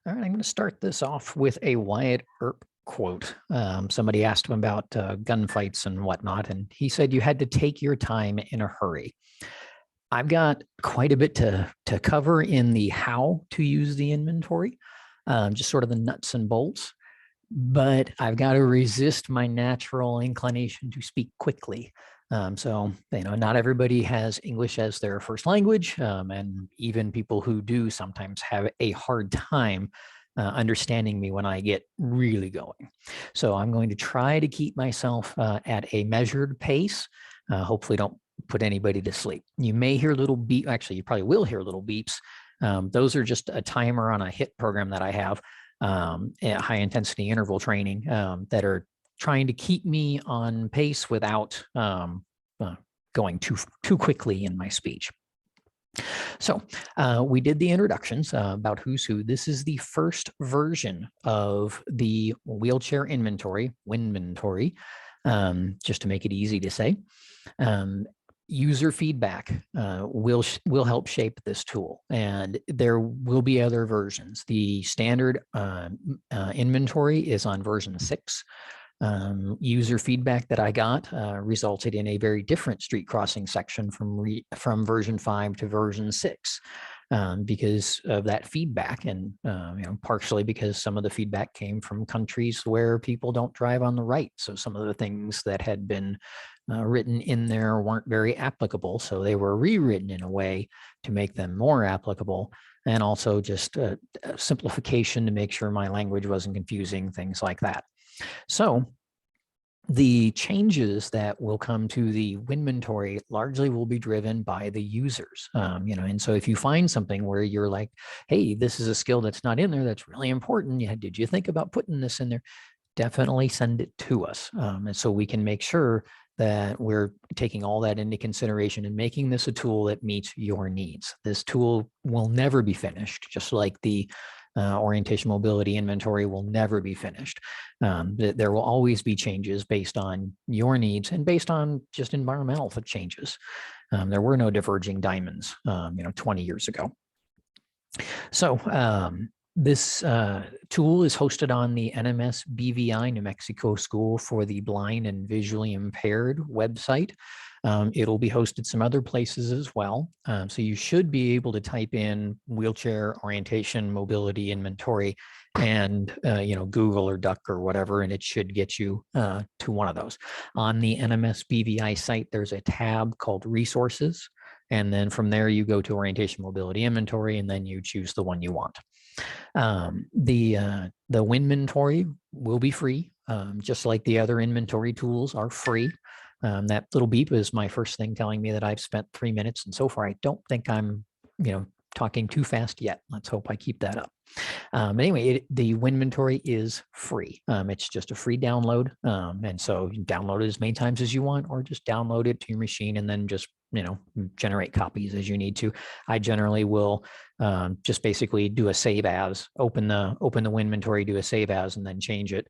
All right, I'm going to start this off with a Wyatt Earp quote. Somebody asked him about gunfights and whatnot, and he said, "You had to take your time in a hurry." I've got quite a bit to cover in the how to use the inventory, just sort of the nuts and bolts. But I've got to resist my natural inclination to speak quickly. Not everybody has English as their first language, and even people who do sometimes have a hard time understanding me when I get really going. So I'm going to try to keep myself at a measured pace. Hopefully, don't put anybody to sleep. You may hear little beep. Actually, you probably will hear little beeps. Those are just a timer on a HIIT program that I have, high intensity interval training, that are trying to keep me on pace without going too quickly in my speech. So we did the introductions about who's who. This is the first version of the wheelchair inventory, Winventory, just to make it easy to say. User feedback will help shape this tool, and there will be other versions. The standard inventory is on version 6. User feedback that I got resulted in a very different street crossing section from version 5 to version 6 because of that feedback, and partially because some of the feedback came from countries where people don't drive on the right. So some of the things that had been written in there weren't very applicable, so they were rewritten in a way to make them more applicable, and also just simplification to make sure my language wasn't confusing, things like that. So the changes that will come to the Winventory largely will be driven by the users, and so if you find something where you're like, hey, this is a skill that's not in there that's really important, did you think about putting this in there? Definitely send it to us, and so we can make sure that we're taking all that into consideration and making this a tool that meets your needs. This tool will never be finished, just like the orientation mobility inventory will never be finished. There will always be changes based on your needs and based on just environmental changes. There were no diverging diamonds, 20 years ago. So this tool is hosted on the NMS BVI New Mexico School for the Blind and Visually Impaired website. It'll be hosted some other places as well. So you should be able to type in wheelchair orientation mobility inventory and Google or Duck or whatever, and it should get you to one of those. On the NMS BVI site, there's a tab called Resources. And then from there, you go to orientation mobility inventory, and then you choose the one you want. The Winventory will be free, just like the other inventory tools are free. That little beep is my first thing telling me that I've spent 3 minutes, and so far I don't think I'm talking too fast yet. Let's hope I keep that up. Anyway, the Winventory is free. It's just a free download, and so you can download it as many times as you want, or just download it to your machine and then just generate copies as you need to. I generally will just basically do a save as, open the Winventory, do a save as, and then change it,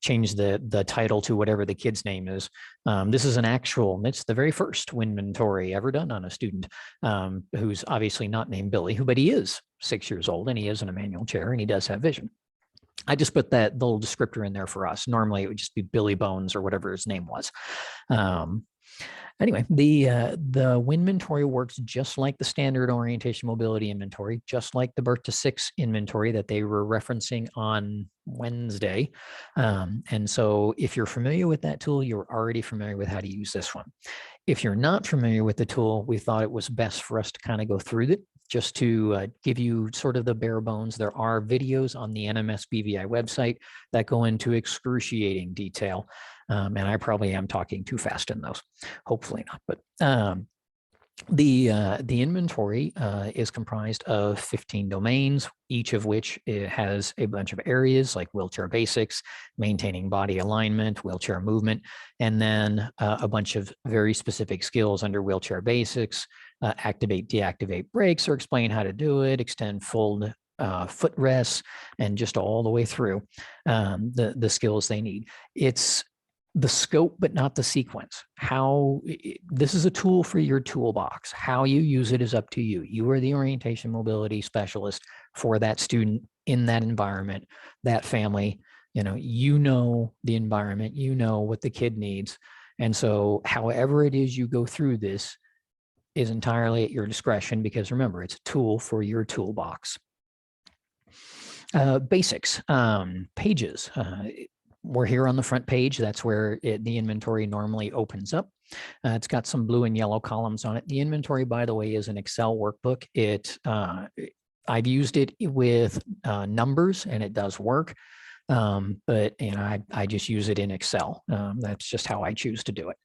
change the title to whatever the kid's name is. This is it's the very first Winventory ever done on a student who's obviously not named Billy, but he is 6 years old and he is in a manual chair and he does have vision. I just put that little descriptor in there for us. Normally it would just be Billy Bones or whatever his name was. Anyway, the Winventory works just like the standard orientation mobility inventory, just like the Birth to 6 inventory that they were referencing on Wednesday. And so if you're familiar with that tool, you're already familiar with how to use this one. If you're not familiar with the tool, we thought it was best for us to kind of go through it just to give you sort of the bare bones. There are videos on the NMS BVI website that go into excruciating detail. And I probably am talking too fast in those. Hopefully not. But the inventory is comprised of 15 domains, each of which has a bunch of areas like wheelchair basics, maintaining body alignment, wheelchair movement, and then a bunch of very specific skills under wheelchair basics, activate, deactivate brakes, or explain how to do it, extend, fold, footrests, and just all the way through the skills they need. It's the scope, but not the sequence. This is a tool for your toolbox. How you use it is up to you. You are the orientation mobility specialist for that student in that environment, that family. You know the environment, you know what the kid needs. And so however it is you go through this is entirely at your discretion, because remember, it's a tool for your toolbox. Basics, pages. We're here on the front page. That's where the inventory normally opens up. It's got some blue and yellow columns on it. The inventory, by the way, is an Excel workbook. I've used it with numbers, and it does work. But I just use it in Excel. That's just how I choose to do it.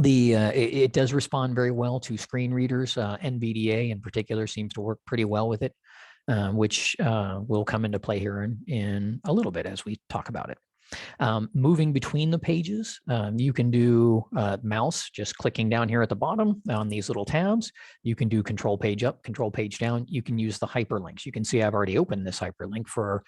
It does respond very well to screen readers. NVDA in particular seems to work pretty well with it, which will come into play here in a little bit as we talk about it. Moving between the pages, you can do mouse, just clicking down here at the bottom on these little tabs. You can do control page up, control page down. You can use the hyperlinks. You can see I've already opened this hyperlink for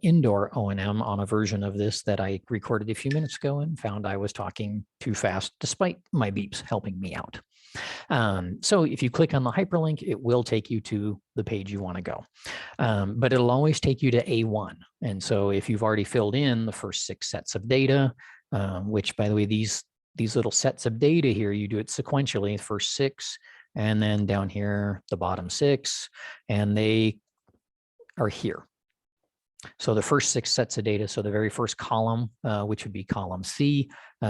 indoor O&M on a version of this that I recorded a few minutes ago and found I was talking too fast despite my beeps helping me out. So if you click on the hyperlink, it will take you to the page you want to go. But it'll always take you to A1. And so if you've already filled in the first 6 sets of data, which by the way, these little sets of data here, you do it sequentially, first 6, and then down here, the bottom 6, and they are here. So the first 6 sets of data, so the very first column, which would be column C,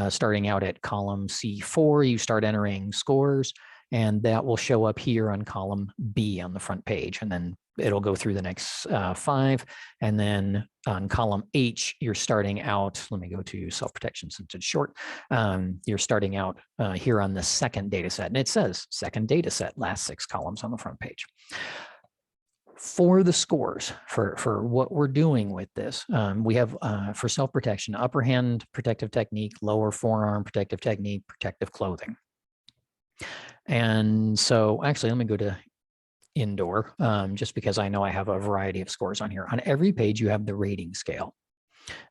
starting out at column C4, you start entering scores, and that will show up here on column B on the front page. And then it'll go through the next 5. And then on column H, you're starting out, let me go to self-protection since it's short. You're starting out here on the second data set. And it says second data set, last 6 columns on the front page. For the scores, for what we're doing with this, we have for self-protection, upper hand protective technique, lower forearm protective technique, protective clothing. And so actually, let me go to indoor, just because I know I have a variety of scores on here. On every page, you have the rating scale.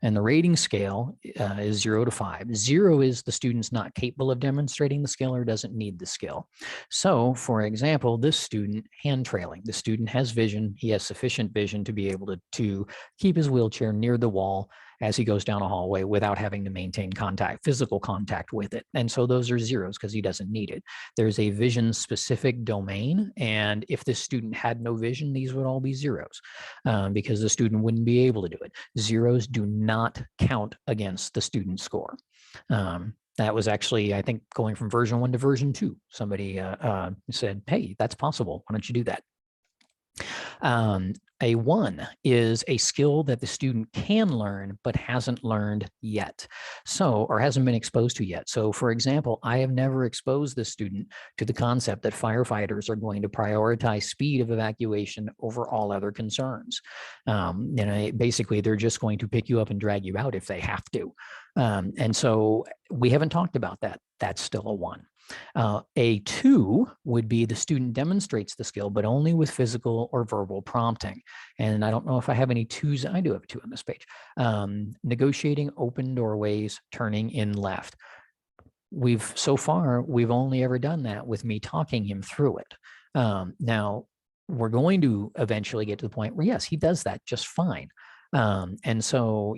And the rating scale is 0 to 5. 0 is the student's not capable of demonstrating the skill or doesn't need the skill. So for example, this student hand trailing, the student has vision. He has sufficient vision to be able to keep his wheelchair near the wall as he goes down a hallway without having to maintain physical contact with it. And so those are 0s because he doesn't need it. There's a vision specific domain. And if this student had no vision, these would all be 0s because the student wouldn't be able to do it. 0s do not count against the student score. That was actually, I think, going from version 1 to version 2. Somebody said, hey, that's possible. Why don't you do that? A 1 is a skill that the student can learn, but hasn't learned yet. So, or hasn't been exposed to yet. So for example, I have never exposed the student to the concept that firefighters are going to prioritize speed of evacuation over all other concerns. Basically, they're just going to pick you up and drag you out if they have to. And so we haven't talked about that. That's still a 1. A 2 would be the student demonstrates the skill, but only with physical or verbal prompting. And I don't know if I have any 2s. I do have a 2 on this page. Negotiating open doorways, turning in left. So far, we've only ever done that with me talking him through it. Now, we're going to eventually get to the point where, yes, he does that just fine. And so,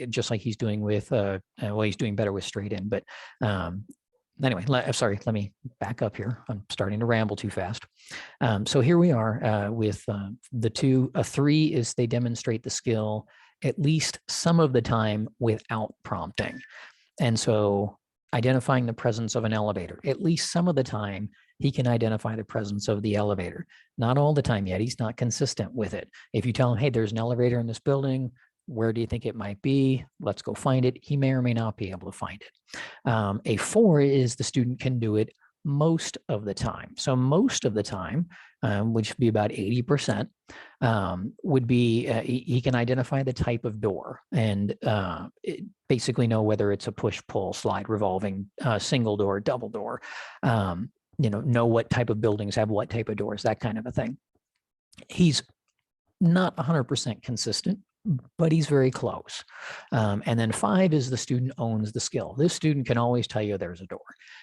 just like he's doing with, he's doing better with straight in, but anyway, sorry, let me back up here. I'm starting to ramble too fast. So here we are with the 2. A 3 is they demonstrate the skill at least some of the time without prompting. And so identifying the presence of an elevator, at least some of the time he can identify the presence of the elevator. Not all the time yet. He's not consistent with it. If you tell him, hey, there's an elevator in this building, where do you think it might be? Let's go find it. He may or may not be able to find it. A 4 is the student can do it most of the time. So most of the time, which would be about 80%, would be he can identify the type of door and basically know whether it's a push, pull, slide, revolving, single door, double door, know what type of buildings have what type of doors, that kind of a thing. He's not 100% consistent, but he's very close. And then 5 is the student owns the skill. This student can always tell you there's a door.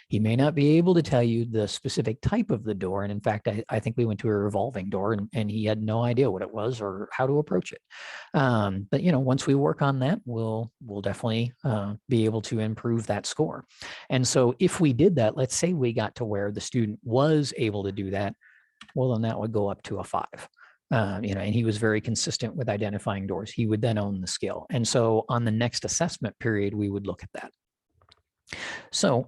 He may not be able to tell you the specific type of the door. And in fact, I think we went to a revolving door and he had no idea what it was or how to approach it. But once we work on that, we'll definitely be able to improve that score. And so if we did that, let's say we got to where the student was able to do that, well, then that would go up to a 5. And he was very consistent with identifying doors. He would then own the skill. And so on the next assessment period, we would look at that. So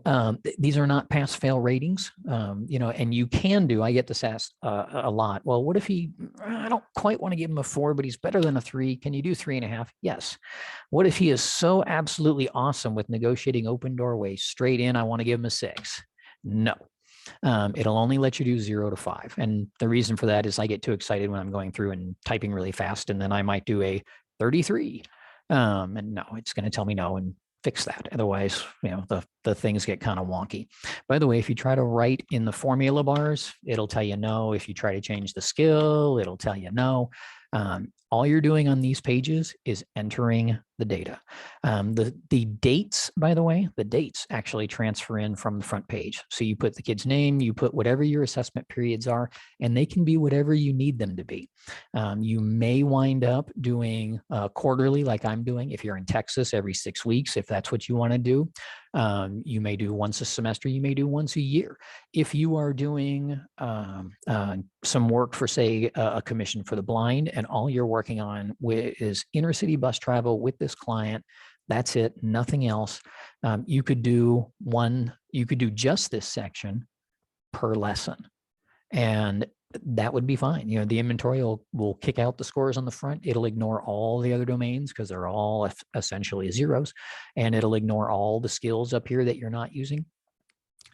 these are not pass fail ratings, and you can do, I get this asked a lot. Well, what if I don't quite want to give him a 4, but he's better than a 3. Can you do 3.5? Yes. What if he is so absolutely awesome with negotiating open doorways straight in? I want to give him a 6. No. It'll only let you do 0 to 5. And the reason for that is I get too excited when I'm going through and typing really fast, and then I might do a 33. And no, it's going to tell me no and fix that. Otherwise, the things get kind of wonky. By the way, if you try to write in the formula bars, it'll tell you no. If you try to change the skill, it'll tell you no. All you're doing on these pages is entering the data. The dates, by the way, the dates actually transfer in from the front page. So you put the kid's name, you put whatever your assessment periods are, and they can be whatever you need them to be. You may wind up doing quarterly, like I'm doing. If you're in Texas, every 6 weeks, if that's what you want to do. You may do once a semester, you may do once a year. If you are doing some work for, say, a commission for the blind, and all you're working on is inner city bus travel with this client, that's it, nothing else. You could do just this section per lesson, and that would be fine. The inventory will kick out the scores on the front. It'll ignore all the other domains because they're all essentially zeros, and it'll ignore all the skills up here that you're not using.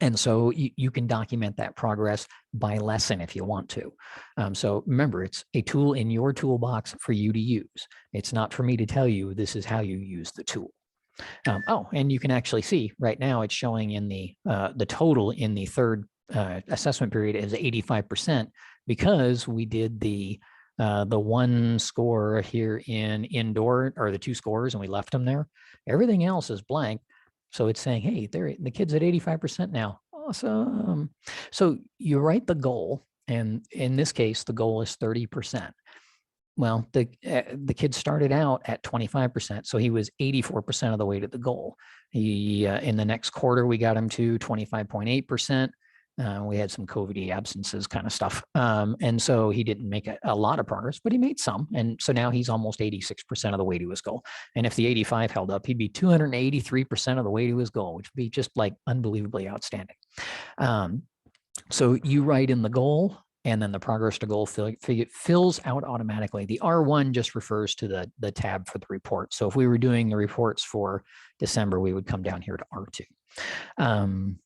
And so you can document that progress by lesson if you want to. So remember, it's a tool in your toolbox for you to use. It's not for me to tell you this is how you use the tool. And you can actually see right now it's showing in the total in the third assessment period is 85% because we did the one score here in indoor, or the 2 scores, and we left them there. Everything else is blank. So it's saying, hey, the kid's at 85% now. Awesome. So you write the goal, and in this case, the goal is 30%. Well, the kid started out at 25%, so he was 84% of the way to the goal. He in the next quarter, we got him to 25.8%. We had some COVID absences kind of stuff. And so he didn't make a lot of progress, but he made some. And so now he's almost 86% of the way to his goal. And if the 85 held up, he'd be 283% of the way to his goal, which would be just like unbelievably outstanding. So you write in the goal, and then the progress to goal fills out automatically. The R1 just refers to the tab for the report. So if we were doing the reports for December, we would come down here to R2.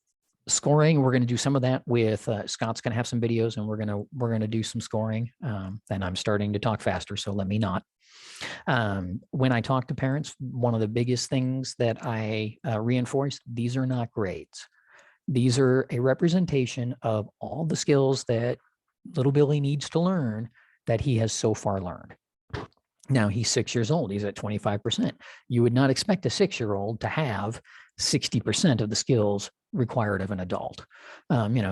Scoring, we're going to do some of that with Scott's going to have some videos, and we're going to do some scoring. And I'm starting to talk faster, so let me not. When I talk to parents, one of the biggest things that I reinforce, these are not grades. These are a representation of all the skills that little Billy needs to learn that he has so far learned. Now he's 6 years old. He's at 25%. You would not expect a 6-year-old to have 60% of the skills required of an adult.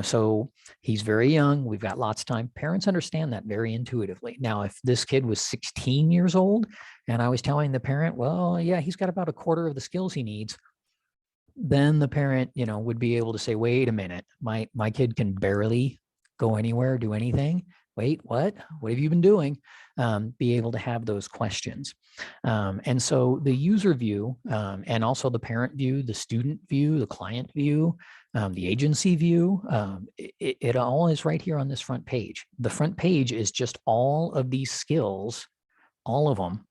So he's very young. We've got lots of time. Parents understand that very intuitively. Now, if this kid was 16 years old and I was telling the parent, well, yeah, he's got about a quarter of the skills he needs, then the parent, would be able to say, wait a minute, my kid can barely go anywhere, do anything. Wait, what? What have you been doing? Be able to have those questions. And so the user view, and also the parent view, the student view, the client view, the agency view, it all is right here on this front page. The front page is just all of these skills, all of them,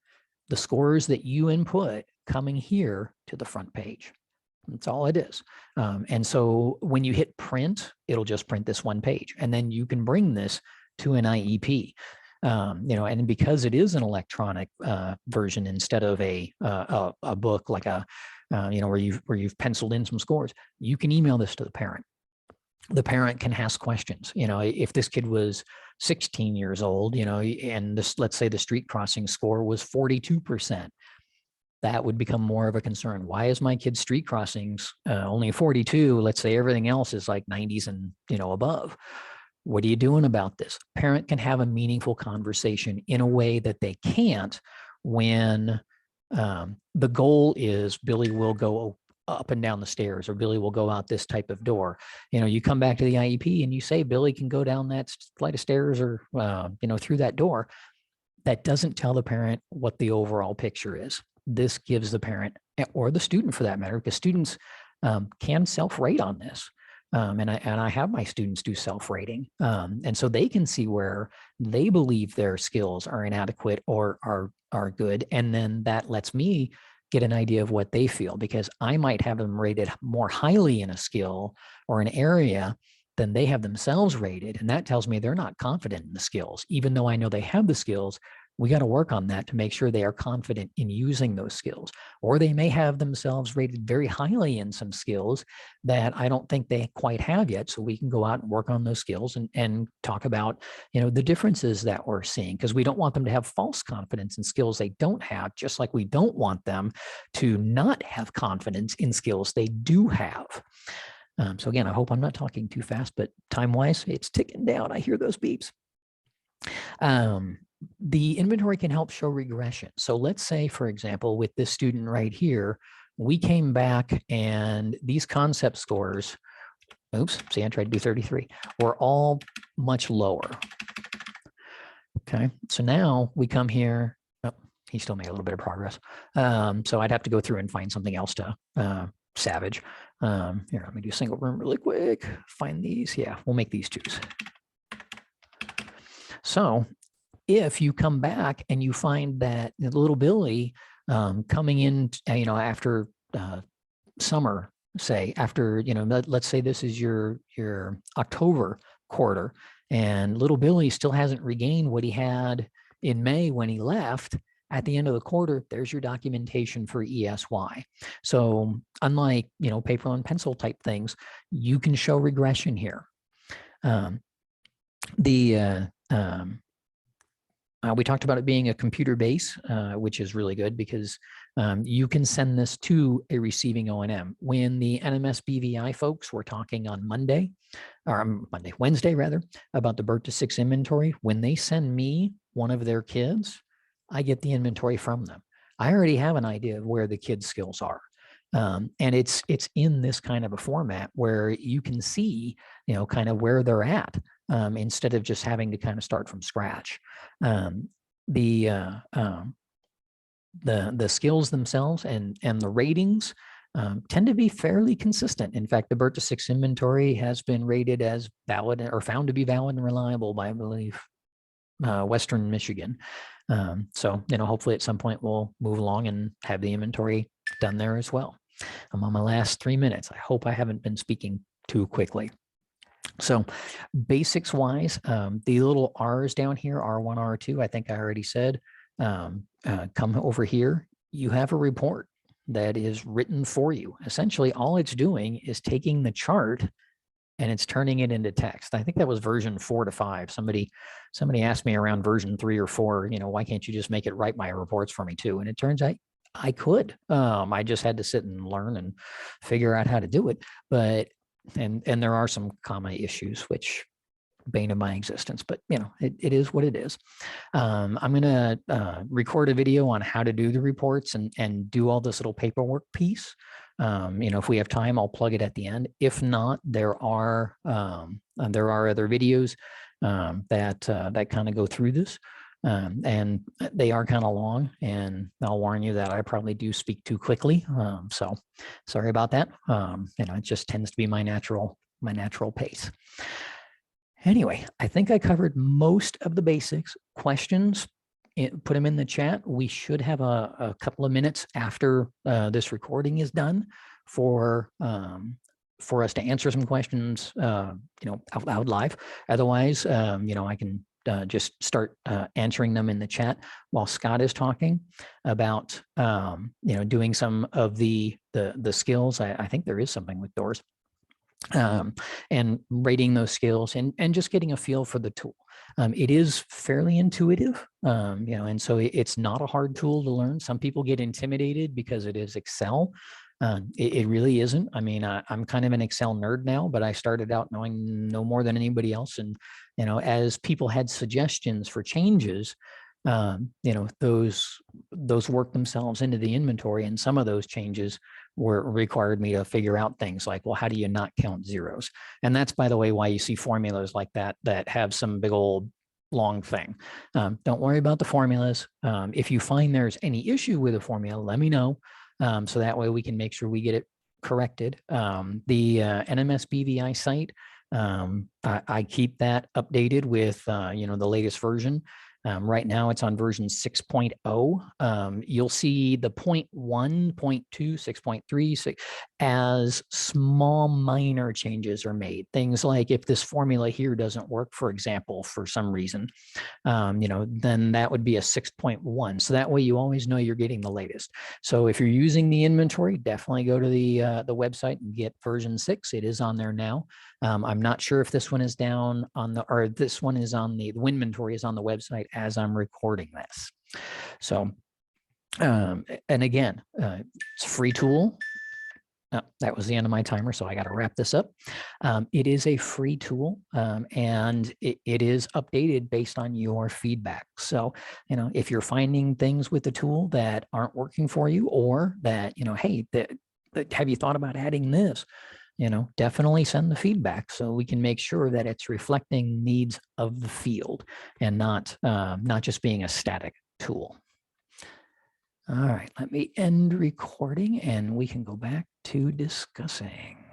the scores that you input coming here to the front page. That's all it is. And so when you hit print, it'll just print this one page. And then you can bring this to an IEP. And because it is an electronic version instead of a book like where you've penciled in some scores, you can email this to the parent. The parent can ask questions. If this kid was 16 years old, and this, let's say the street crossing score was 42%. That would become more of a concern. Why is my kid's street crossings only 42? Let's say everything else is like 90s and above. What are you doing about this? Parent can have a meaningful conversation in a way that they can't when the goal is Billy will go up and down the stairs, or Billy will go out this type of door. You come back to the IEP and you say Billy can go down that flight of stairs or through that door. That doesn't tell the parent what the overall picture is. This gives the parent, or the student for that matter, because students can self-rate on this. And I have my students do self-rating. And so they can see where they believe their skills are inadequate or are good. And then that lets me get an idea of what they feel, because I might have them rated more highly in a skill or an area than they have themselves rated. And that tells me they're not confident in the skills. Even though I know they have the skills, we got to work on that to make sure they are confident in using those skills. Or they may have themselves rated very highly in some skills that I don't think they quite have yet. So we can go out and work on those skills and talk about, the differences that we're seeing, because we don't want them to have false confidence in skills they don't have, just like we don't want them to not have confidence in skills they do have. So again, I hope I'm not talking too fast, but time-wise, it's ticking down. I hear those beeps. The inventory can help show regression. So let's say, for example, with this student right here, we came back and these concept scores, oops, see, I tried to do 33, were all much lower. Okay, so now we come here. Oh, he still made a little bit of progress. So I'd have to go through and find something else to savage. Here, let me do single room really quick. Find these. Yeah, we'll make these twos. So if you come back and you find that little Billy coming in, after summer, say after, let's say this is your October quarter, and little Billy still hasn't regained what he had in May when he left. At the end of the quarter, there's your documentation for ESY. So unlike, paper and pencil type things, you can show regression here. We talked about it being a computer base, which is really good because you can send this to a receiving O&M. When the NMS BVI folks were talking on Wednesday rather, about the BERT to 6 inventory, when they send me one of their kids, I get the inventory from them. I already have an idea of where the kids' skills are. And it's in this kind of a format where you can see, kind of where they're at, instead of just having to kind of start from scratch. The skills themselves and the ratings tend to be fairly consistent. In fact, the BERT to 6 inventory has been rated as valid or found to be valid and reliable by, I believe, Western Michigan. So, hopefully at some point we'll move along and have the inventory done there as well. I'm on my last 3 minutes. I hope I haven't been speaking too quickly. So basics wise, the little R's down here, R1, R2, I think I already said, come over here. You have a report that is written for you. Essentially, all it's doing is taking the chart and it's turning it into text. I think that was version 4 to 5. Somebody asked me around version 3 or 4, why can't you just make it write my reports for me too? And it turns out I could. I just had to sit and learn and figure out how to do it. But and there are some comma issues, which bane of my existence, but it is what it is. I'm going to record a video on how to do the reports and do all this little paperwork piece. If we have time, I'll plug it at the end. If not, there are other videos that kind of go through this. And they are kind of long, and I'll warn you that I probably do speak too quickly. So sorry about that. It just tends to be my natural pace. Anyway, I think I covered most of the basics. Questions, put them in the chat. We should have a couple of minutes after this recording is done for us to answer some questions, out loud live. Otherwise, I can just start answering them in the chat while Scott is talking about, doing some of the skills. I think there is something with doors. and rating those skills and just getting a feel for the tool. It is fairly intuitive, and so it's not a hard tool to learn. Some people get intimidated because it is Excel. It really isn't. I mean, I'm kind of an Excel nerd now, but I started out knowing no more than anybody else. And, as people had suggestions for changes, those work themselves into the inventory, and some of those changes required me to figure out things like, well, how do you not count zeros? And that's, by the way, why you see formulas like that have some big old long thing. Don't worry about the formulas. If you find there's any issue with a formula, let me know. So that way we can make sure we get it corrected. The NMS BVI site, I keep that updated with, the latest version. Right now it's on version 6.0. You'll see the 0.1, 0.2, 6.3 as small minor changes are made. Things like if this formula here doesn't work, for example, for some reason, then that would be a 6.1. So that way you always know you're getting the latest. So if you're using the inventory, definitely go to the website and get version 6. It is on there now. I'm not sure if this one is down on this one is on the inventory is on the website as I'm recording this. So, and again, it's a free tool. That was the end of my timer, so I got to wrap this up. It is a free tool, and it is updated based on your feedback. So, if you're finding things with the tool that aren't working for you, or that, hey, have you thought about adding this? Definitely send the feedback so we can make sure that it's reflecting needs of the field and not just being a static tool. All right, let me end recording and we can go back to discussing.